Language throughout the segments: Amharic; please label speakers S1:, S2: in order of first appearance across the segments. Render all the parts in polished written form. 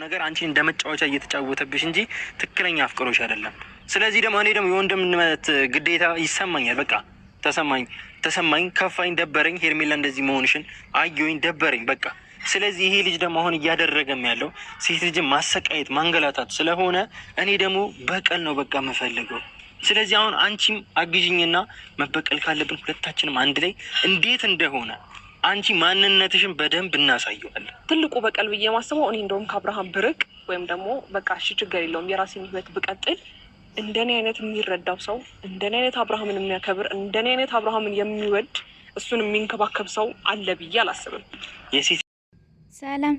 S1: ነገር አንቺ እንደመጫወቻ እየተጫወተብሽ እንጂ ትክክለኛ አፍቅሮሽ አይደለም። ስለዚህ ደግሞ እኔ ደግሞ የወንድምነት ግዴታ ይሰማኛል። በቃ ተሰማኝ፣ ከፋኝ፣ ደበረኝ። ሄርሜላ እንደዚህ መሆንሽን አየሁኝ፣ ደበረኝ በቃ። ስለዚህ ይሄ ልጅ ደግሞ አሁን እያደረገም ያለው ሴት ልጅ ማሰቃየት፣ ማንገላታት ስለሆነ እኔ ደግሞ በቀል ነው በቃ የምፈልገው። ስለዚህ አሁን አንቺም አግዥኝና መበቀል ካለብን ሁለታችንም አንድ ላይ እንዴት እንደሆነ አንቺ ማንነትሽን በደንብ እናሳየዋለን።
S2: ትልቁ በቀል ብዬ ማስበው እኔ እንደውም ከአብርሃም ብርቅ ወይም ደግሞ በቃ እሺ ችግር የለውም የራሴን ህይወት ብቀጥል እንደኔ አይነት የሚረዳው ሰው፣ እንደኔ አይነት አብርሃምን የሚያከብር፣ እንደኔ አይነት አብርሃምን የሚወድ እሱን የሚንከባከብ ሰው አለ ብዬ አላስብም።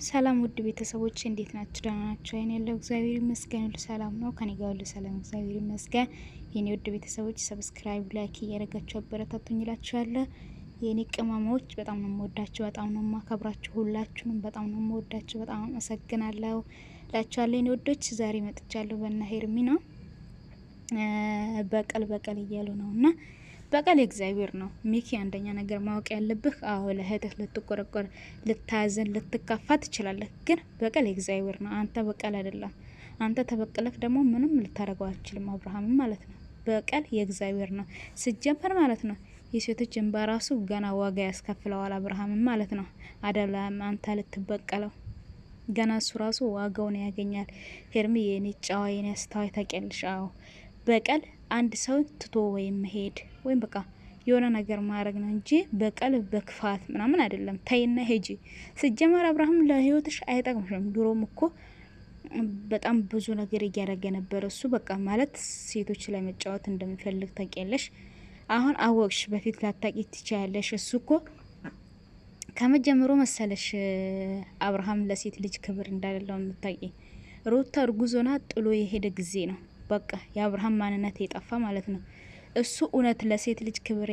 S3: ሰላም ውድ ቤተሰቦች እንዴት ናችሁ? ደህና ናችሁ? እኔ ያለው እግዚአብሔር ይመስገን ሁሉ ሰላም ነው። ከኔ ጋር ሁሉ ሰላም እግዚአብሔር ይመስገን። የኔ ውድ ቤተሰቦች ሰብስክራይብ፣ ላይክ እያደረጋችሁ አበረታቱኝ እላችኋለሁ። የኔ ቅመሞች በጣም ነው የምወዳችሁ፣ በጣም ነው የማከብራችሁ። ሁላችሁንም በጣም ነው የምወዳችሁ፣ በጣም አመሰግናለሁ እላችኋለሁ። የኔ ውዶች ዛሬ መጥቻለሁ በእነ ሄርሚ ነው። በቀል እያሉ ነው እና በቀል እግዚአብሔር ነው። ሚኪ አንደኛ ነገር ማወቅ ያለብህ፣ አዎ ለእህትህ ልትቆረቆር፣ ልታዘን፣ ልትካፋ ትችላለህ፣ ግን በቀል እግዚአብሔር ነው። አንተ በቀል አይደለም። አንተ ተበቀለህ ደግሞ ምንም ልታደርገው አትችልም። አብርሃም ማለት ነው በቀል የእግዚአብሔር ነው ሲጀመር ማለት ነው። የሴቶች እንባ ራሱ ገና ዋጋ ያስከፍለዋል አብርሃም ማለት ነው። አይደለም አንተ ልትበቀለው፣ ገና እሱ ራሱ ዋጋውን ያገኛል። ሄርሚ የኔ ጫዋ የኔ አስተዋይ ታውቂያለሽ። አዎ በቀል አንድ ሰው ትቶ ወይም መሄድ ወይም በቃ የሆነ ነገር ማድረግ ነው እንጂ በቀል በክፋት ምናምን አይደለም። ታይና ሄጂ ሲጀመር አብርሃም ለህይወትሽ አይጠቅምሽም። ድሮም እኮ በጣም ብዙ ነገር እያደረገ ነበር እሱ በቃ ማለት ሴቶች ላይ መጫወት እንደሚፈልግ ታውቂያለሽ። አሁን አወቅሽ፣ በፊት ላታቂ ትችያለሽ። እሱ እኮ ከመጀመሩ መሰለሽ አብርሃም ለሴት ልጅ ክብር እንዳለው የምታቂ። ሩታ እርጉዞና ጥሎ የሄደ ጊዜ ነው በቃ የአብርሃም ማንነት የጠፋ ማለት ነው። እሱ እውነት ለሴት ልጅ ክብር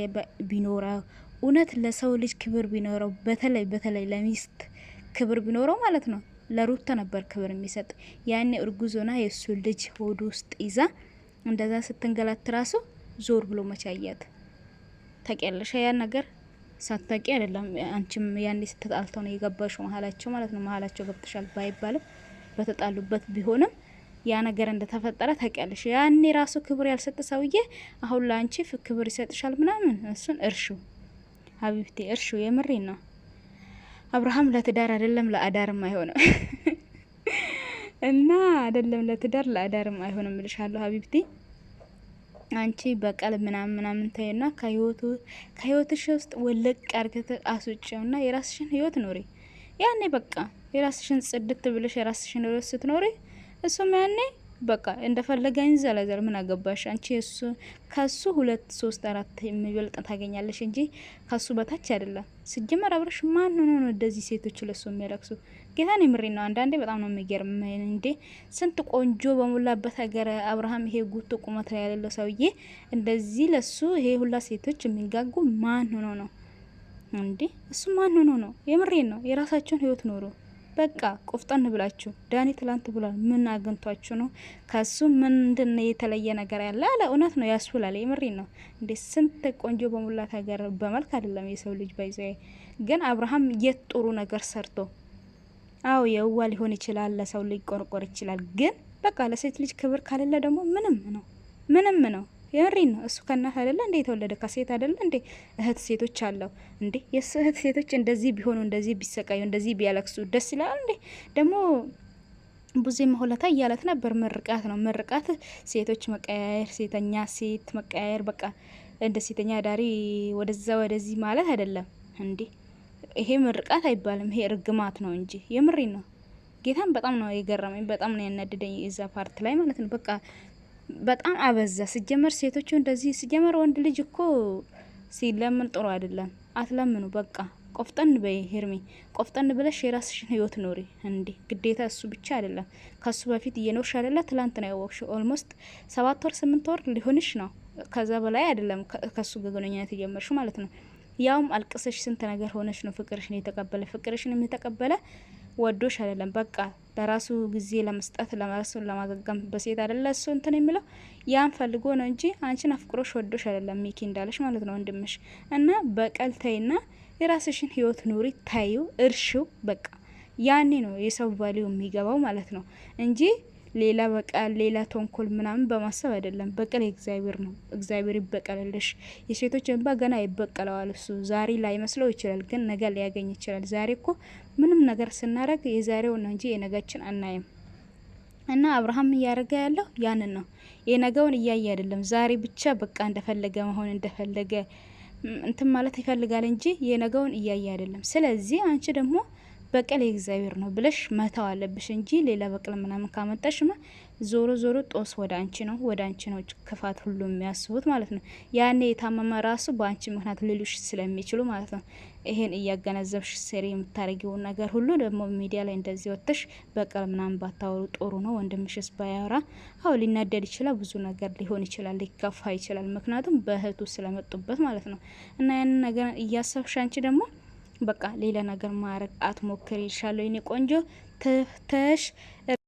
S3: ቢኖረው፣ እውነት ለሰው ልጅ ክብር ቢኖረው፣ በተለይ ለሚስት ክብር ቢኖረው ማለት ነው ለሩታ ነበር ክብር የሚሰጥ። ያኔ እርጉዞና የእሱ ልጅ ሆድ ውስጥ ይዛ እንደዛ ስትንገላት ራሱ ዞር ብሎ መቻያት ታውቂያለሽ። ያን ነገር ሳታውቂ አይደለም አንቺም ያኔ ስትጣልተው ነው የገባሽው መሀላቸው ማለት ነው። መሀላቸው ገብተሻል ባይባልም በተጣሉበት ቢሆንም ያ ነገር እንደተፈጠረ ታውቂያለሽ። ያኔ ራሱ ክብር ያልሰጠ ሰውዬ አሁን ላንቺ ክብር ይሰጥሻል ምናምን፣ እሱን እርሹ ሀቢብቴ እርሹ። የምሬን ነው። አብርሃም ለትዳር አይደለም ለአዳርም አይሆንም እና አይደለም ለትዳር ለአዳርም አይሆንም እልሻለሁ ሀቢብቴ። አንቺ በቀል ምናምን ታይና ከህይወትሽ ውስጥ ወለቅ አርገት አስወጪውና የራስሽን ህይወት ኖሪ። ያኔ በቃ የራስሽን ጽድት ብለሽ የራስሽን ህይወት ስትኖሪ እሱም ያኔ በቃ እንደፈለገኝ ዘለዘል ምን አገባሽ አንቺ። እሱ ከሱ 2 3 4 የሚበልጥ ታገኛለሽ እንጂ ከሱ በታች አይደለም። ሲጀመር አብረሽ ማን ሆኖ ነው እንደዚህ ሴቶች ለሱ የሚያለቅሱ? ጌታን የምሬ ነው። አንዳንዴ በጣም ነው የሚገርመኝ። እንዴ ስንት ቆንጆ በሞላበት ሀገር አብርሃም ይሄ ጉቱ ቁመት ላይ ያለው ሰውዬ እንደዚህ ለሱ ይሄ ሁላ ሴቶች የሚጋጉ ማን ሆኖ ነው እንዴ? እሱ ማን ሆኖ ነው? የምሬን ነው። የራሳቸውን ህይወት ኖሩ በቃ ቆፍጠን ብላችሁ። ዳኒ ትላንት ብሏል። ምን አግኝቷችሁ ነው? ከሱ ምንድን የተለየ ነገር ያለ አለ። እውነት ነው ያስብላል። የምሬን ነው። እንዴ ስንት ቆንጆ በሞላት ሀገር በመልክ አይደለም የሰው ልጅ ባይዘ። ግን አብርሃም የት ጥሩ ነገር ሰርቶ፣ አዎ የዋ ሊሆን ይችላል፣ ለሰው ልጅ ቆርቆር ይችላል። ግን በቃ ለሴት ልጅ ክብር ካለለ ደግሞ ምንም ነው። የምሬን ነው። እሱ ከእናት አይደለ እንዴ የተወለደ? ከሴት አይደለ እንዴ? እህት ሴቶች አለው እንዴ? የሱ እህት ሴቶች እንደዚህ ቢሆኑ፣ እንደዚህ ቢሰቃዩ፣ እንደዚህ ቢያለቅሱ ደስ ይላል እንዴ? ደግሞ ብዙ መሆለታ እያለት ነበር። ምርቃት ነው ምርቃት። ሴቶች መቀያየር፣ ሴተኛ ሴት መቀያየር፣ በቃ እንደ ሴተኛ ዳሪ ወደዛ ወደዚህ ማለት አይደለም እንዴ? ይሄ ምርቃት አይባልም። ይሄ እርግማት ነው እንጂ የምሬን ነው። ጌታን በጣም ነው የገረመኝ፣ በጣም ነው ያናደደኝ እዛ ፓርት ላይ ማለት ነው። በቃ በጣም አበዛ። ሲጀመር ሴቶቹ እንደዚህ ሲጀመር ወንድ ልጅ እኮ ሲለምን ጥሩ አይደለም። አትለምኑ በቃ ቆፍጠን በይ ሄርሚ፣ ቆፍጠን ብለሽ የራስሽን ህይወት ኖሪ። እንዴ ግዴታ እሱ ብቻ አይደለም። ከሱ በፊት እየኖርሽ አይደለ? ትላንት ነው ያወቅሽው። ኦልሞስት 7 ወር 8 ወር ሊሆንሽ ነው። ከዛ በላይ አይደለም ከሱ ግንኙነት የጀመርሽ ማለት ነው። ያውም አልቅሰሽ ስንት ነገር ሆነሽ ነው ፍቅርሽን የተቀበለ ወዶሽ አይደለም። በቃ ለራሱ ጊዜ ለመስጠት ለራሱን ለማገገም በሴት አይደለ እሱ እንትን የሚለው ያን ፈልጎ ነው እንጂ አንቺን አፍቅሮሽ ወዶሽ አይደለም። ሚኪ እንዳለሽ ማለት ነው ወንድምሽ። እና በቀል ተይና የራስሽን ህይወት ኑሪ። ታዩ እርሹ በቃ ያኔ ነው የሰው ቫሊዩ የሚገባው ማለት ነው እንጂ ሌላ በቀል ሌላ ተንኮል ምናምን በማሰብ አይደለም። በቀል የእግዚአብሔር ነው። እግዚአብሔር ይበቀልልሽ። የሴቶች እንባ ገና ይበቀለዋል እሱ። ዛሬ ላይ መስለው ይችላል፣ ግን ነገ ሊያገኝ ይችላል። ዛሬ እኮ ምንም ነገር ስናደርግ የዛሬው ነው እንጂ የነገችን አናይም። እና አብርሃም እያደረገ ያለው ያንን ነው። የነገውን እያየ አይደለም። ዛሬ ብቻ በቃ እንደፈለገ መሆን እንደፈለገ እንትን ማለት ይፈልጋል እንጂ የነገውን እያየ አይደለም። ስለዚህ አንቺ ደግሞ በቀል የእግዚአብሔር ነው ብለሽ መተው አለብሽ እንጂ ሌላ በቀል ምናምን ካመጣሽማ ዞሮ ዞሮ ጦስ ወደ አንቺ ነው ክፋት ሁሉ የሚያስቡት ማለት ነው። ያኔ የታመመ ራሱ በአንቺ ምክንያት ሌሎች ስለሚችሉ ማለት ነው። ይሄን እያገነዘብሽ ስሪ የምታረጊውን ነገር ሁሉ። ደግሞ ሚዲያ ላይ እንደዚህ ወጥተሽ በቀል ምናምን ባታወሩ ጥሩ ነው። ወንድምሽስ ባያወራ ሊናደድ ይችላል፣ ብዙ ነገር ሊሆን ይችላል፣ ሊከፋ ይችላል። ምክንያቱም በእህቱ ስለመጡበት ማለት ነው። እና ያንን ነገር እያሰብሽ አንቺ ደግሞ በቃ ሌላ ነገር ማድረግ አትሞክሪ ይልሻለሁ የኔ ቆንጆ ተሽ